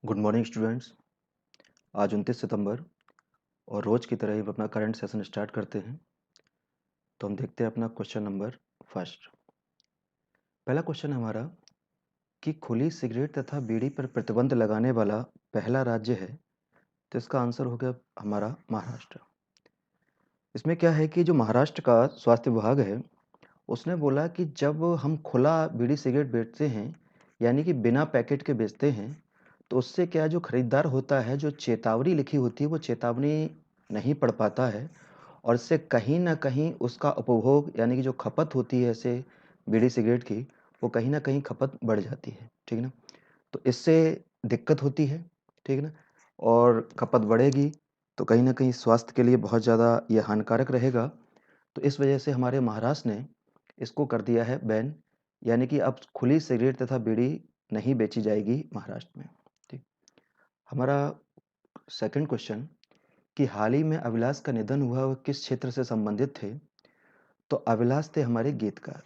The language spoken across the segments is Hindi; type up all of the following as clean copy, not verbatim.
Good morning students. आज 29 सितंबर और रोज़ की तरह ही हम अपना करंट सेशन स्टार्ट करते हैं। तो हम देखते हैं अपना क्वेश्चन नंबर फर्स्ट। पहला क्वेश्चन हमारा कि खुली सिगरेट तथा बीड़ी पर प्रतिबंध लगाने वाला पहला राज्य है। तो इसका आंसर हो गया हमारा महाराष्ट्र। इसमें क्या है कि जो महाराष्ट्र का स्वास्थ्य विभाग है उसने बोला कि जब हम खुला बीड़ी सिगरेट बेचते हैं यानी कि बिना पैकेट के बेचते हैं तो उससे क्या जो खरीदार होता है जो चेतावनी लिखी होती है वो चेतावनी नहीं पढ़ पाता है और इससे कहीं न कहीं उसका उपभोग यानी कि जो खपत होती है ऐसे बीड़ी सिगरेट की वो कहीं न कहीं खपत बढ़ जाती है, ठीक है ना? तो इससे दिक्कत होती है, ठीक है ना? और खपत बढ़ेगी तो कहीं न कहीं स्वास्थ्य के लिए बहुत ज़्यादा ये हानिकारक रहेगा। तो इस वजह से हमारे महाराष्ट्र ने इसको कर दिया है बैन, यानी कि अब खुली सिगरेट तथा बीड़ी नहीं बेची जाएगी महाराष्ट्र में। ठीक। हमारा सेकंड क्वेश्चन कि हाल ही में अभिलाष का निधन हुआ वह किस क्षेत्र से संबंधित थे? तो अभिलाष थे हमारे गीतकार।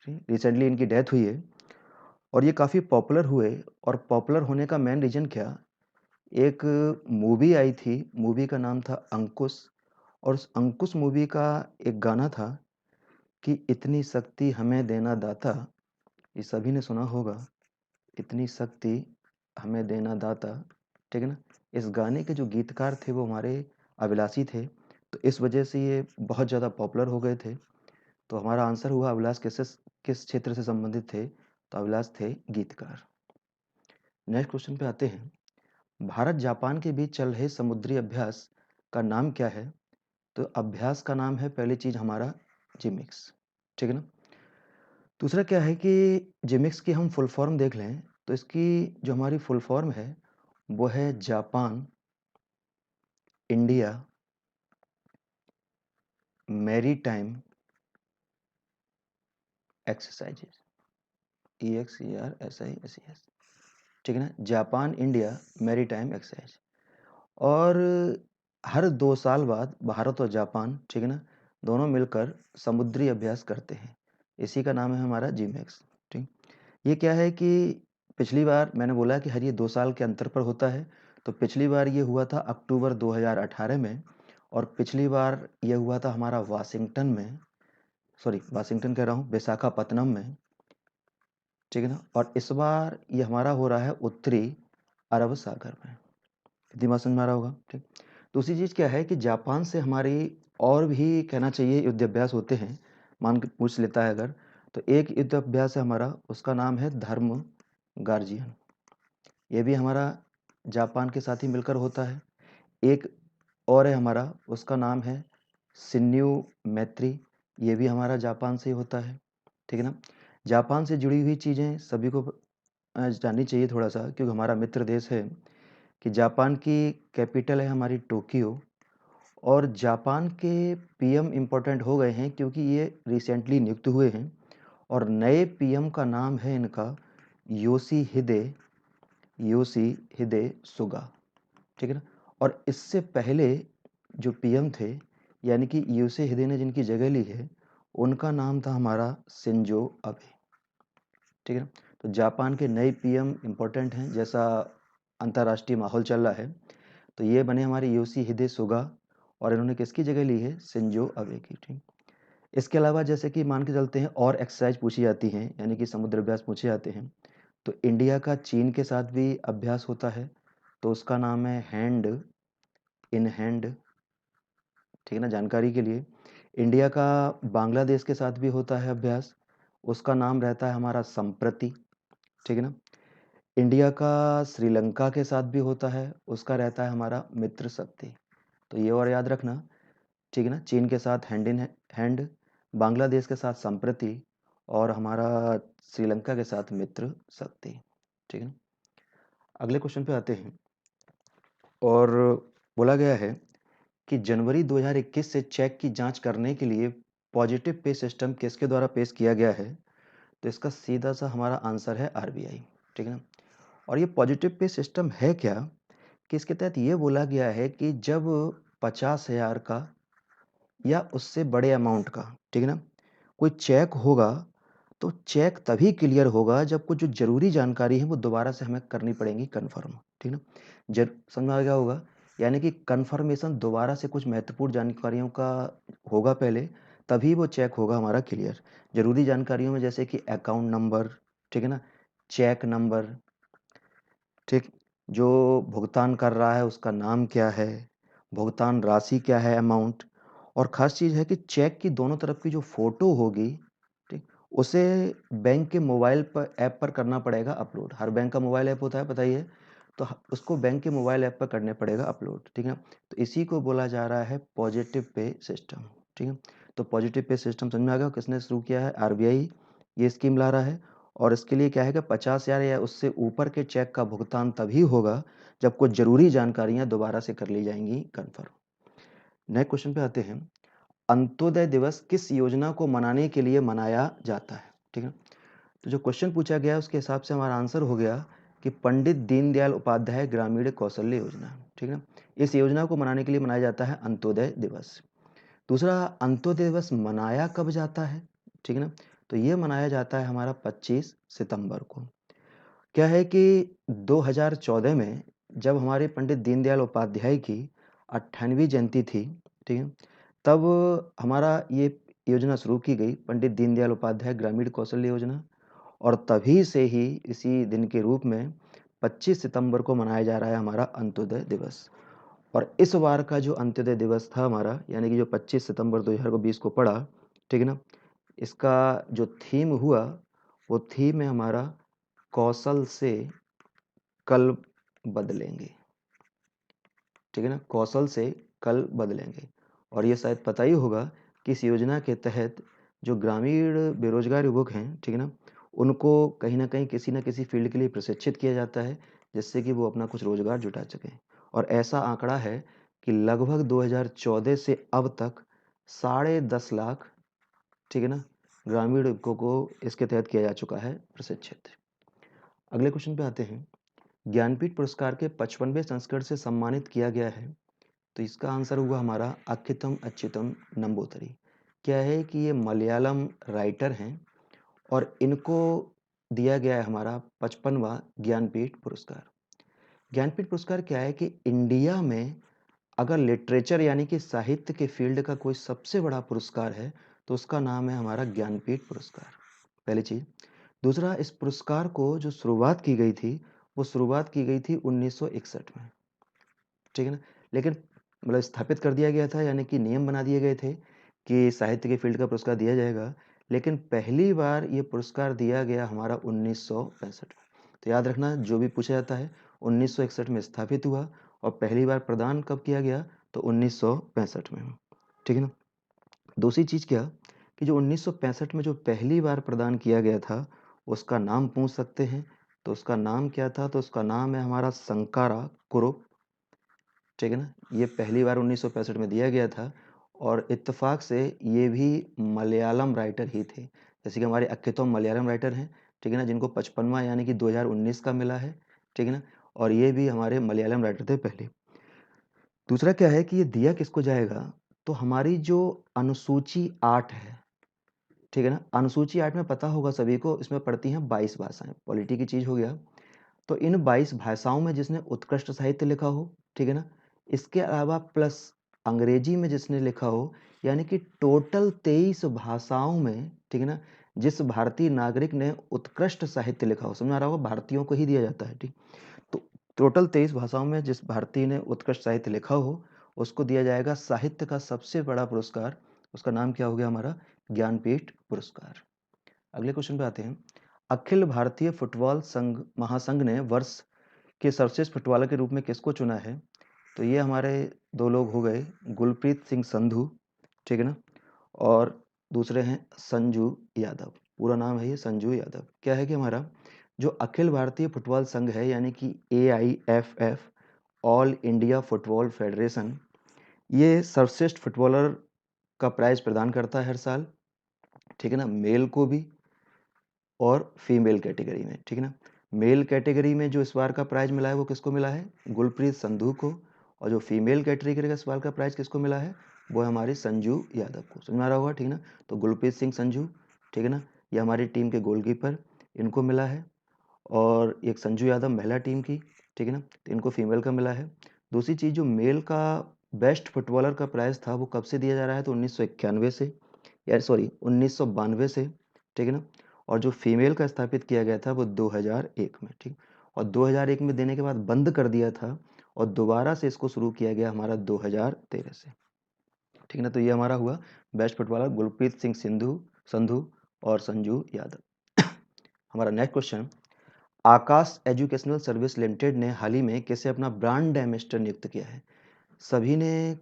रिसेंटली इनकी डेथ हुई है और ये काफ़ी पॉपुलर हुए। और पॉपुलर होने का मेन रीज़न क्या, एक मूवी आई थी, मूवी का नाम था अंकुश। और उस अंकुश मूवी का एक गाना था कि इतनी शक्ति हमें देना दाता। ये सभी ने सुना होगा, इतनी शक्ति हमें देना दाता, ठीक है ना? इस गाने के जो गीतकार थे वो हमारे अभिलाषी थे। तो इस वजह से ये बहुत ज़्यादा पॉपुलर हो गए थे। तो हमारा आंसर हुआ अभिलाष किस क्षेत्र से संबंधित थे? तो अभिलाष थे गीतकार। नेक्स्ट क्वेश्चन पे आते हैं। भारत जापान के बीच चल रहे समुद्री अभ्यास का नाम क्या है? तो अभ्यास का नाम है पहली चीज़ हमारा जिमिक्स, ठीक है ना? दूसरा क्या है कि जिमिक्स की हम फुल फॉर्म देख लें तो इसकी जो हमारी फुल फॉर्म है वो है Japan India Mary time exercises, EXERSISES, ठीक है ना? Japan India Mary time exercise. और हर 2 साल बाद भारत और जापान, ठीक है ना, दोनों मिलकर समुद्री अभ्यास करते हैं। इसी का नाम है हमारा जिमेक्स। ठीक। ये क्या है कि पिछली बार मैंने बोला कि हर ये 2 साल के अंतर पर होता है। तो पिछली बार ये हुआ था अक्टूबर 2018 में और पिछली बार ये हुआ था हमारा वाशिंगटन में, सॉरी वाशिंगटन कह रहा हूँ, विशाखापत्तनम में, ठीक है ना? और इस बार ये हमारा हो रहा है उत्तरी अरब सागर में। इतनी बात समझ में आ रहा होगा, ठीक। दूसरी चीज़ क्या है कि जापान से हमारी और भी कहना चाहिए युद्धाभ्यास होते हैं, मान के पूछ लेता है अगर, तो एक युद्धाभ्यास है हमारा, उसका नाम है धर्म गार्जियन। ये भी हमारा जापान के साथ ही मिलकर होता है। एक और है हमारा, उसका नाम है शिन्यू मैत्री। ये भी हमारा जापान से ही होता है, ठीक है ना? जापान से जुड़ी हुई चीज़ें सभी को जाननी चाहिए थोड़ा सा, क्योंकि हमारा मित्र देश है। कि जापान की कैपिटल है हमारी टोक्यो। और जापान के पीएम इम्पोर्टेंट हो गए हैं क्योंकि ये रिसेंटली नियुक्त हुए हैं। और नए पीएम का नाम है इनका योशिहिदे योशिहिदे सुगा, ठीक है ना? और इससे पहले जो पीएम थे यानी कि योशिहिदे ने जिनकी जगह ली है उनका नाम था हमारा शिंजो अबे, ठीक है ना? तो जापान के नए पीएम इम्पोर्टेंट हैं, जैसा अंतर्राष्ट्रीय माहौल चल रहा है। तो ये बने हमारे योशिहिदे सुगा और इन्होंने किसकी जगह ली है? शिंजो अबे की, ठीक। इसके अलावा जैसे कि मान के चलते हैं और एक्सरसाइज पूछी जाती हैं यानी कि समुद्र अभ्यास पूछे जाते हैं। तो इंडिया का चीन के साथ भी अभ्यास होता है, तो उसका नाम है हैंड इन हैंड, ठीक है ना, जानकारी के लिए। इंडिया का बांग्लादेश के साथ भी होता है अभ्यास, उसका नाम रहता है हमारा संप्रति, ठीक है ना। इंडिया का श्रीलंका के साथ भी होता है, उसका रहता है हमारा मित्र शक्ति। तो ये और याद रखना, ठीक है ना। चीन के साथ हैंड इन हैंड, बांग्लादेश के साथ संप्रति और हमारा श्रीलंका के साथ मित्र शक्ति, ठीक है ना। अगले क्वेश्चन पे आते हैं और बोला गया है कि जनवरी 2021 से चेक की जांच करने के लिए पॉजिटिव पे सिस्टम किसके द्वारा पेश किया गया है? तो इसका सीधा सा हमारा आंसर है आरबीआई, ठीक है ना। और ये पॉजिटिव पे सिस्टम है क्या कि इसके तहत ये बोला गया है कि जब 50,000 का या उससे बड़े अमाउंट का, ठीक है ना, कोई चेक होगा तो चेक तभी क्लियर होगा जब कुछ जो ज़रूरी जानकारी है वो दोबारा से हमें करनी पड़ेगी कन्फर्म, ठीक है ना? समझ में आ गया होगा? यानी कि कन्फर्मेशन दोबारा से कुछ महत्वपूर्ण जानकारियों का होगा पहले, तभी वो चेक होगा हमारा क्लियर। ज़रूरी जानकारियों में जैसे कि अकाउंट नंबर, ठीक है ना? चेक नंबर, ठीक? जो भुगतान कर रहा है उसका नाम क्या है? भुगतान राशि क्या है, अमाउंट? और ख़ास चीज़ है कि चेक की दोनों तरफ की जो फ़ोटो होगी, ठीक? उसे बैंक के मोबाइल पर ऐप पर करना पड़ेगा अपलोड। हर बैंक का मोबाइल ऐप होता है, पता ही है। तो उसको बैंक के मोबाइल ऐप पर करने पड़ेगा अपलोड, ठीक है। तो इसी को बोला जा रहा है पॉजिटिव पे सिस्टम, ठीक है। तो पॉजिटिव पे सिस्टम समझ में आ गया? किसने शुरू किया है? आरबीआई ये स्कीम ला रहा है। और इसके लिए क्या है कि 50,000 या उससे ऊपर के चेक का भुगतान तभी होगा जब कुछ जरूरी जानकारियां दोबारा से कर ली जाएंगी कन्फर्म। नए क्वेश्चन पे आते हैं। अंत्योदय दिवस किस योजना को मनाने के लिए मनाया जाता है? ठीक है। तो जो क्वेश्चन पूछा गया है उसके हिसाब से हमारा आंसर हो गया कि पंडित दीनदयाल उपाध्याय ग्रामीण कौशल्य योजना, ठीक है। इस योजना को मनाने के लिए मनाया जाता है अंत्योदय दिवस। दूसरा, अंत्योदय दिवस मनाया कब जाता है? ठीक है ना। तो ये मनाया जाता है हमारा 25 सितंबर को। क्या है कि 2014 में जब हमारे पंडित दीनदयाल उपाध्याय की 98वीं जयंती थी, ठीक है, तब हमारा ये योजना शुरू की गई, पंडित दीनदयाल उपाध्याय ग्रामीण कौशल्य योजना। और तभी से ही इसी दिन के रूप में 25 सितंबर को मनाया जा रहा है हमारा अंत्योदय दिवस। और इस बार का जो अंत्योदय दिवस था हमारा, यानी कि जो 25 सितंबर 2020 को पड़ा, ठीक है ना, इसका जो थीम हुआ वो थीम है हमारा कौशल से कल बदलेंगे, ठीक है ना। कौशल से कल बदलेंगे। और ये शायद पता ही होगा कि इस योजना के तहत जो ग्रामीण बेरोजगार युवक हैं, ठीक है ना, उनको कहीं ना कहीं किसी ना किसी फील्ड के लिए प्रशिक्षित किया जाता है जिससे कि वो अपना कुछ रोजगार जुटा सकें। और ऐसा आंकड़ा है कि लगभग 2014 से अब तक 10.5 लाख, ठीक है ना, ग्रामीण युवकों को इसके तहत किया जा चुका है प्रशिक्षित। अगले क्वेश्चन पे आते हैं। ज्ञानपीठ पुरस्कार के 55वें संस्करण से सम्मानित किया गया है। तो इसका आंसर हुआ हमारा अच्युतम अच्युतम नंबूदरी। क्या है कि ये मलयालम राइटर हैं और इनको दिया गया है हमारा 55वां ज्ञानपीठ पुरस्कार। ज्ञानपीठ पुरस्कार क्या है कि इंडिया में अगर लिटरेचर यानी कि साहित्य के फील्ड का कोई सबसे बड़ा पुरस्कार है तो उसका नाम है हमारा ज्ञानपीठ पुरस्कार, पहली चीज। दूसरा, इस पुरस्कार को जो शुरुआत की गई थी वो शुरुआत की गई थी 1961 में, ठीक है ना। लेकिन मतलब स्थापित कर दिया गया था, यानी कि नियम बना दिए गए थे कि साहित्य के फील्ड का पुरस्कार दिया जाएगा। लेकिन पहली बार ये पुरस्कार दिया गया हमारा 1965 में। तो याद रखना, जो भी पूछा जाता है 1961 में स्थापित हुआ और पहली बार प्रदान कब किया गया? तो 1965 में, ठीक है ना। दूसरी चीज़ क्या कि जो 1965 में जो पहली बार प्रदान किया गया था उसका नाम पूछ सकते हैं। तो उसका नाम क्या था? तो उसका नाम है हमारा संकारा कुरुप, ठीक है ना। ये पहली बार 1965 में दिया गया था। और इत्तेफाक से ये भी मलयालम राइटर ही थे, जैसे कि हमारे अक्कितम मलयालम राइटर हैं, ठीक है ना, जिनको 55वां यानी कि 2019 का मिला है, ठीक है ना। और ये भी हमारे मलयालम राइटर थे पहले। दूसरा क्या है कि ये दिया किसको जाएगा? तो हमारी जो अनुसूची 8 है, ठीक है ना, अनुसूची 8 में पता होगा सभी को, इसमें पढ़ती हैं 22 भाषाएं, पॉलिटी की चीज़ हो गया। तो इन 22 भाषाओं में जिसने उत्कृष्ट साहित्य लिखा हो, ठीक है ना, इसके अलावा प्लस अंग्रेजी में जिसने लिखा हो, यानी कि टोटल 23 भाषाओं में, ठीक है ना, जिस भारतीय नागरिक ने उत्कृष्ट साहित्य लिखा हो, समझ आ रहा होगा, भारतीयों को ही दिया जाता है, ठीक। तो टोटल 23 भाषाओं में जिस भारतीय ने उत्कृष्ट साहित्य लिखा हो उसको दिया जाएगा साहित्य का सबसे बड़ा पुरस्कार। उसका नाम क्या हो गया हमारा? ज्ञानपीठ पुरस्कार। अगले क्वेश्चन पे आते हैं। अखिल भारतीय फुटबॉल संघ महासंघ ने वर्ष के सर्वश्रेष्ठ फुटबॉलर के रूप में किसको चुना है? तो ये हमारे दो लोग हो गए, गुलप्रीत सिंह संधू, ठीक है ना, और दूसरे हैं संजू यादव। पूरा नाम है ये संजू यादव। क्या है कि हमारा जो अखिल भारतीय फुटबॉल संघ है, यानी कि AIFF, all India football federation, ये सर्वश्रेष्ठ फुटबॉलर का प्राइज प्रदान करता है हर साल, ठीक है ना, मेल को भी और फीमेल कैटेगरी में, ठीक है ना। मेल कैटेगरी में जो इस बार का प्राइज मिला है वो किसको मिला है? गुलप्रीत संधू को। और जो फीमेल कैटेगरी का इस बार का प्राइज किसको मिला है? वो है हमारे संजू यादव को। समझ में आ रहा होगा, ठीक है ना। तो गुलप्रीत सिंह संजू, ठीक है ना, ये हमारी टीम के गोलकीपर, इनको मिला है। और एक संजू यादव महिला टीम की, ठीक है ना, तो इनको फीमेल का मिला है। दूसरी चीज़, जो मेल का बेस्ट फुटबॉलर का प्राइज़ था वो कब से दिया जा रहा है, तो 1991 से, या सॉरी 1992 से, ठीक है ना। और जो फीमेल का स्थापित किया गया था वो 2001 में, ठीक। और 2001 में देने के बाद बंद कर दिया था, और दोबारा से इसको शुरू किया गया हमारा 2013 से, ठीक है ना। तो ये हमारा हुआ बेस्ट फुटबॉलर गुरप्रीत सिंह संधू और संजू यादव। हमारा नेक्स्ट क्वेश्चन, आकाश एजुकेशनल सर्विस लिमिटेड ने हाल ही में किसे अपना ब्रांड एम्बेसडर नियुक्त किया है। सभी ने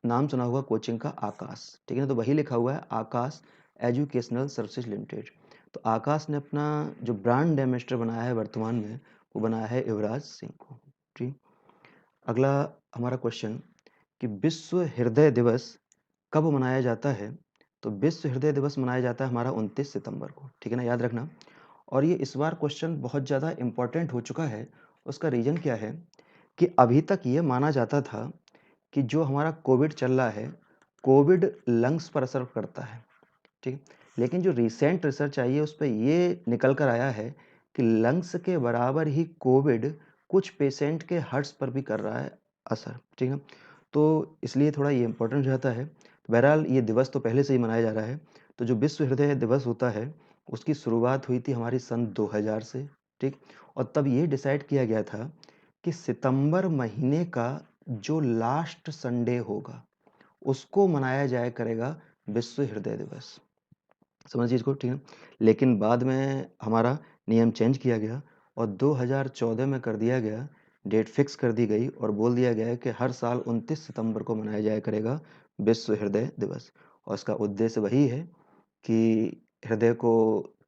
नाम सुना होगा कोचिंग का, आकाश, ठीक है ना। तो वही लिखा हुआ है आकाश एजुकेशनल सर्विसेज लिमिटेड। तो आकाश ने अपना जो ब्रांड एम्बेसडर बनाया है वर्तमान में, वो बनाया है युवराज सिंह को, ठीक। अगला हमारा क्वेश्चन कि विश्व हृदय दिवस कब मनाया जाता है। तो विश्व हृदय दिवस मनाया जाता है हमारा 29 सितंबर को, ठीक है ना, याद रखना। और ये इस बार क्वेश्चन बहुत ज़्यादा इम्पोर्टेंट हो चुका है। उसका रीज़न क्या है कि अभी तक ये माना जाता था कि जो हमारा कोविड चल रहा है, कोविड लंग्स पर असर करता है, ठीक। लेकिन जो रिसेंट रिसर्च आई है उस पे ये निकल कर आया है कि लंग्स के बराबर ही कोविड कुछ पेशेंट के हार्ट्स पर भी कर रहा है असर, ठीक है। तो इसलिए थोड़ा ये इम्पोर्टेंट रहता है। बहरहाल ये दिवस तो पहले से ही मनाया जा रहा है। तो जो विश्व हृदय दिवस होता है उसकी शुरुआत हुई थी हमारी सन 2000 से, ठीक। और तब ये डिसाइड किया गया था कि सितंबर महीने का जो लास्ट संडे होगा उसको मनाया जाया करेगा विश्व हृदय दिवस। समझ चीज़ को, ठीक है। लेकिन बाद में हमारा नियम चेंज किया गया और 2014 में कर दिया गया, डेट फिक्स कर दी गई और बोल दिया गया है कि हर साल 29 सितंबर को मनाया जाया करेगा विश्व हृदय दिवस। और इसका उद्देश्य वही है कि हृदय को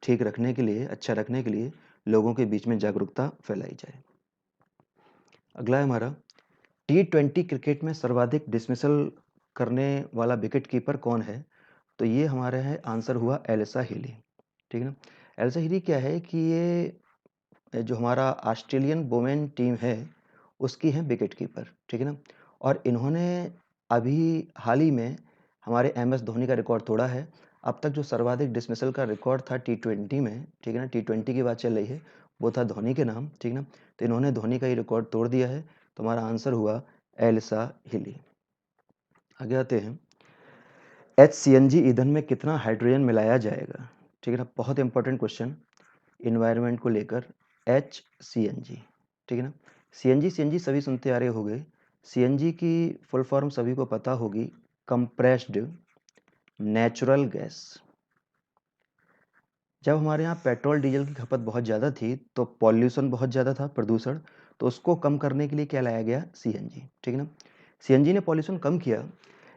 ठीक रखने के लिए, अच्छा रखने के लिए लोगों के बीच में जागरूकता फैलाई जाए। अगला है हमारा, T20 क्रिकेट में सर्वाधिक डिसमिसल करने वाला विकेट कीपर कौन है। तो ये हमारे है आंसर हुआ एलिसा हीली, ठीक है ना। एलिसा हीली क्या है कि ये जो हमारा ऑस्ट्रेलियन वुमेन टीम है उसकी है विकेट कीपर, ठीक है ना। और इन्होंने अभी हाल ही में हमारे MS धोनी का रिकॉर्ड तोड़ा है। अब तक जो सर्वाधिक डिसमिसल का रिकॉर्ड था T20 में, ठीक है ना, T20 की बात चल रही है, वो था धोनी के नाम, ठीक ना। तो इन्होंने धोनी का ही रिकॉर्ड तोड़ दिया है। तो हमारा आंसर हुआ एलिसा हीली। आगे आते हैं, HCNG ईंधन में कितना हाइड्रोजन मिलाया जाएगा, ठीक है ना। बहुत इंपॉर्टेंट क्वेश्चन इन्वायरमेंट को लेकर। HCNG, ठीक है ना। CNG सभी सुनते आ रहे होंगे। CNG की फुल फॉर्म सभी को पता होगी, कंप्रेस्ड नेचुरल गैस। जब हमारे यहाँ पेट्रोल डीजल की खपत बहुत ज़्यादा थी तो पॉल्यूशन बहुत ज़्यादा था, प्रदूषण। तो उसको कम करने के लिए क्या लाया गया, CNG, ठीक है ना। CNG ने पॉल्यूशन कम किया,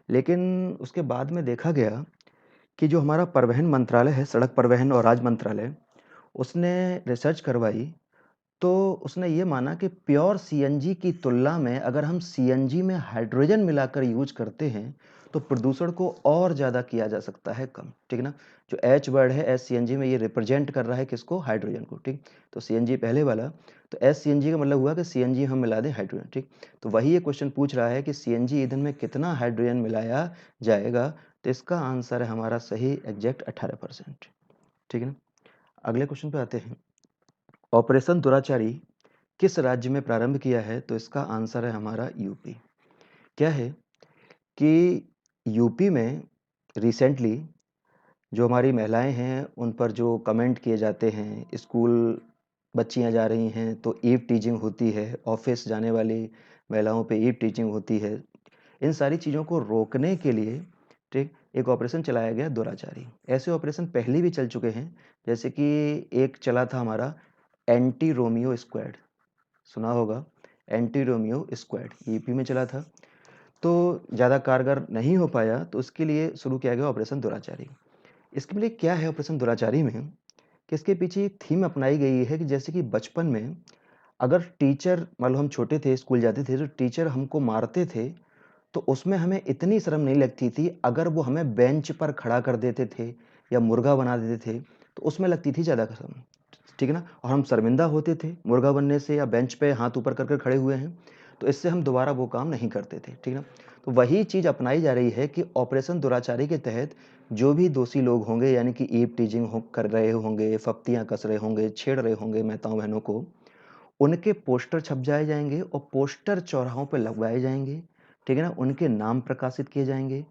लेकिन उसके बाद में देखा गया कि जो हमारा परिवहन मंत्रालय है, सड़क परिवहन और राज मंत्रालय, उसने रिसर्च करवाई। तो उसने ये माना कि प्योर CNG की तुलना में अगर हम CNG में हाइड्रोजन मिलाकर यूज करते हैं तो प्रदूषण को और ज़्यादा किया जा सकता है कम, ठीक है ना। जो H वर्ड है HCNG में, ये रिप्रेजेंट कर रहा है किसको, हाइड्रोजन को, ठीक। तो CNG पहले वाला, तो HCNG का मतलब हुआ कि CNG हम मिला दें हाइड्रोजन, ठीक। तो वही ये क्वेश्चन पूछ रहा है कि CNG ईंधन में कितना हाइड्रोजन मिलाया जाएगा। तो इसका आंसर है हमारा सही एग्जैक्ट 18%, ठीक है ना। अगले क्वेश्चन पे आते हैं, ऑपरेशन दुराचारी किस राज्य में प्रारंभ किया है। तो इसका आंसर है हमारा यूपी। क्या है कि यूपी में रिसेंटली जो हमारी महिलाएं हैं उन पर जो कमेंट किए जाते हैं, स्कूल बच्चियां जा रही हैं तो ईव टीजिंग होती है, ऑफिस जाने वाली महिलाओं पे ईव टीजिंग होती है, इन सारी चीज़ों को रोकने के लिए, ठीक, एक ऑपरेशन चलाया गया दुराचारी। ऐसे ऑपरेशन पहले भी चल चुके हैं, जैसे कि एक चला था हमारा एंटी रोमियो स्क्वाड, सुना होगा, एंटी रोमियो स्क्वाड यूपी में चला था। तो ज़्यादा कारगर नहीं हो पाया तो उसके लिए शुरू किया गया ऑपरेशन दुराचारी। इसके लिए क्या है ऑपरेशन दुराचारी में कि इसके पीछे एक थीम अपनाई गई है कि जैसे कि बचपन में अगर टीचर, मान लो हम छोटे थे स्कूल जाते थे तो टीचर हमको मारते थे, तो उसमें हमें इतनी शर्म नहीं लगती थी। अगर वो हमें बेंच पर खड़ा कर देते थे या मुर्गा बना देते थे तो उसमें लगती थी ज़्यादा शर्म, ठीक है ना। और हम शर्मिंदा होते थे मुर्गा बनने से या बेंच पे हाथ ऊपर कर कर खड़े हुए हैं, तो इससे हम दोबारा वो काम नहीं करते थे, ठीक है ना। तो वही चीज़ अपनाई जा रही है कि ऑपरेशन दुराचारी के तहत जो भी दोषी लोग होंगे, यानी कि ईव टीजिंग कर रहे होंगे, फप्तियाँ कस रहे होंगे, छेड़ रहे होंगे माताओं बहनों को, उनके पोस्टर छप जाए जाएंगे और पोस्टर चौराहों पर लगवाए जाएंगे, ठीक है ना, उनके नाम प्रकाशित किए जाएंगे,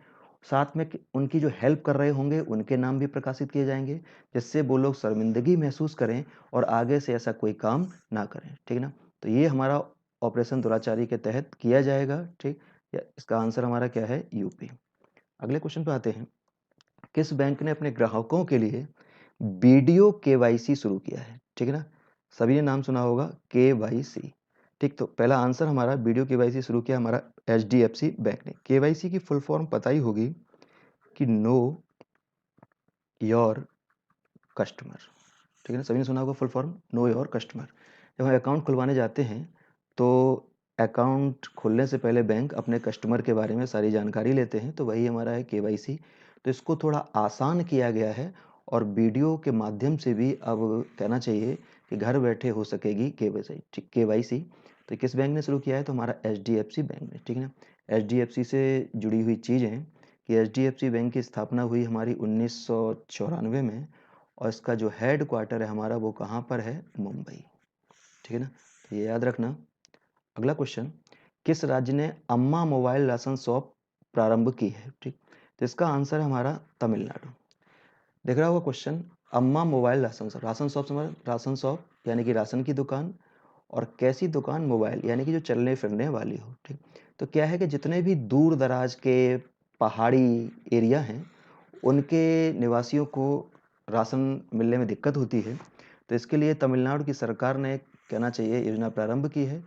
साथ में उनकी जो हेल्प कर रहे होंगे उनके नाम भी प्रकाशित किए जाएंगे, जिससे वो लोग शर्मिंदगी महसूस करें और आगे से ऐसा कोई काम ना करें, ठीक है ना। तो ये हमारा ऑपरेशन दुराचारी के तहत किया जाएगा, ठीक। इसका आंसर हमारा क्या है, यूपी। अगले क्वेश्चन पे आते हैं। किस बैंक ने अपने ग्राहकों के लिए वीडियो केवाईसी शुरू किया है, ठीक है ना। सभी ने नाम सुना होगा केवाईसी, ठीक। तो पहला आंसर हमारा, वीडियो केवाईसी शुरू किया हमारा एचडीएफसी बैंक ने। केवाईसी की फुल फॉर्म पता ही होगी कि नो योर कस्टमर, ठीक है ना, सभी ने सुना होगा full form know your customer. जब हम अकाउंट खुलवाने जाते हैं तो अकाउंट खोलने से पहले बैंक अपने कस्टमर के बारे में सारी जानकारी लेते हैं, तो वही हमारा है केवाईसी। तो इसको थोड़ा आसान किया गया है और वीडियो के माध्यम से भी अब कहना चाहिए कि घर बैठे हो सकेगी केवाईसी, ठीक, केवाईसी। तो किस बैंक ने शुरू किया है, तो हमारा एचडीएफसी बैंक ने, ठीक है ना। एचडीएफसी से जुड़ी हुई चीज़ें कि एचडीएफसी बैंक की स्थापना हुई हमारी 1994 में और इसका जो हेड क्वार्टर है हमारा वो कहाँ पर है, मुंबई, ठीक है ना। तो ये याद रखना। अगला क्वेश्चन, किस राज्य ने अम्मा मोबाइल राशन शॉप प्रारंभ की है, ठीक। तो इसका आंसर है हमारा तमिलनाडु। देख रहा होगा क्वेश्चन, अम्मा mobile ration shop, ration shop हमारा राशन शॉप यानी कि राशन की दुकान, और कैसी दुकान, मोबाइल यानी कि जो चलने फिरने वाली हो, ठीक। तो क्या है कि जितने भी दूर दराज के पहाड़ी एरिया हैं उनके निवासियों को राशन मिलने में दिक्कत होती है, तो इसके लिए तमिलनाडु की सरकार ने कहना चाहिए योजना प्रारंभ की है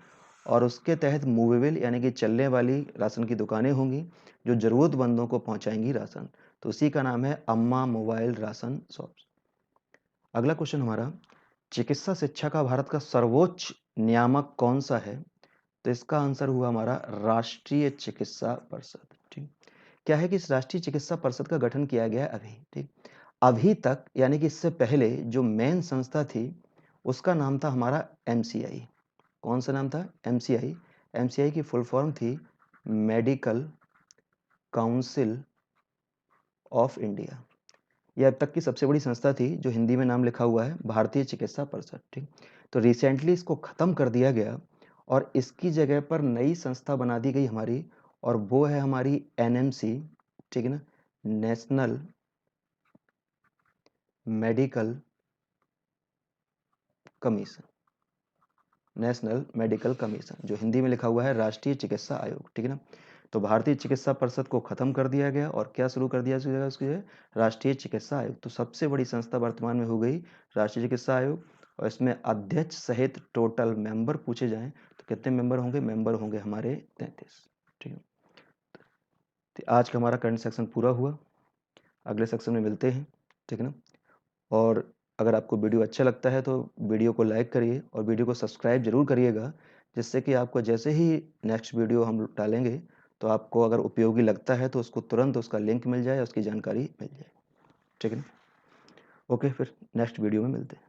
और उसके तहत मूवेबल यानी कि चलने वाली राशन की दुकानें होंगी जो ज़रूरतमंदों को पहुंचाएंगी राशन। तो उसी का नाम है अम्मा मोबाइल राशन शॉप्स। अगला क्वेश्चन हमारा, चिकित्सा शिक्षा का भारत का सर्वोच्च नियामक कौन सा है, तो इसका आंसर हुआ हमारा राष्ट्रीय चिकित्सा परिषद, ठीक। क्या है कि इस राष्ट्रीय चिकित्सा परिषद का गठन किया गया है अभी, ठीक। अभी तक यानी कि इससे पहले जो मेन संस्था थी उसका नाम था हमारा एमसीआई। कौन सा नाम था, एमसीआई। एमसीआई की फुल फॉर्म थी मेडिकल काउंसिल ऑफ इंडिया। यह अब तक की सबसे बड़ी संस्था थी, जो हिंदी में नाम लिखा हुआ है भारतीय चिकित्सा परिषद, ठीक। तो रिसेंटली इसको ख़त्म कर दिया गया और इसकी जगह पर नई संस्था बना दी गई हमारी, और वो है हमारी एनएमसी, ठीक है ना, national medical commission, national medical commission, जो हिंदी में लिखा हुआ है राष्ट्रीय चिकित्सा आयोग, ठीक है ना। तो भारतीय चिकित्सा परिषद को खत्म कर दिया गया और क्या शुरू कर दिया उसकी जगह, उसकी जगह राष्ट्रीय चिकित्सा आयोग। तो सबसे बड़ी संस्था वर्तमान में हो गई राष्ट्रीय चिकित्सा आयोग, और इसमें अध्यक्ष सहित टोटल मेंबर पूछे जाएं तो कितने मेंबर होंगे, मेंबर होंगे हमारे 33, ठीक है। तो आज का हमारा करंट सेक्शन पूरा हुआ, अगले सेक्शन में मिलते हैं, ठीक है ना। और अगर आपको वीडियो अच्छा लगता है तो वीडियो को लाइक करिए और वीडियो को सब्सक्राइब जरूर करिएगा, जिससे कि आपको जैसे ही नेक्स्ट वीडियो हम डालेंगे तो आपको अगर उपयोगी लगता है तो उसको तुरंत उसका लिंक मिल जाए, उसकी जानकारी मिल जाए, ठीक है ना। ओके, फिर नेक्स्ट वीडियो में मिलते हैं।